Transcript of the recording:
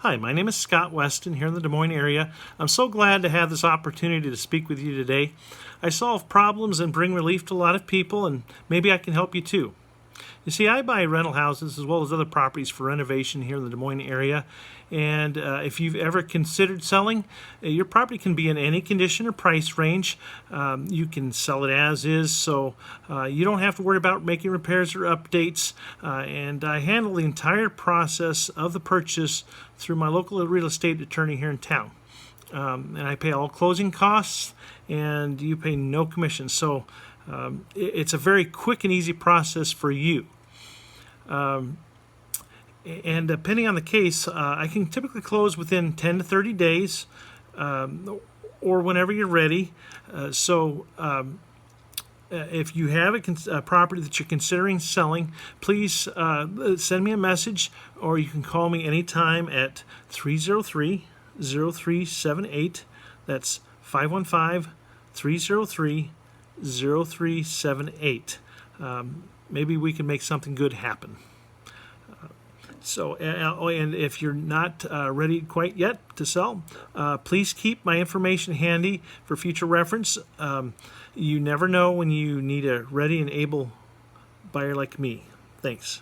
Hi, my name is Scott Weston here in the Des Moines area. I'm so glad to have this opportunity to speak with you today. I solve problems and bring relief to a lot of people, and maybe I can help you too. You see, I buy rental houses as well as other properties for renovation here in the Des Moines area. And if you've ever considered selling, your property can be in any condition or price range. You can sell it as is, so you don't have to worry about making repairs or updates. And I handle the entire process of the purchase through my local real estate attorney here in town. And I pay all closing costs, and you pay no commission. So it's a very quick and easy process for you. And depending on the case, I can typically close within 10 to 30 days or whenever you're ready. If you have a property that you're considering selling, please send me a message, or you can call me anytime at 303-0378. That's 515-303-0378. Maybe we can make something good happen. And if you're not ready quite yet to sell, please keep my information handy for future reference. You never know when you need a ready and able buyer like me. Thanks.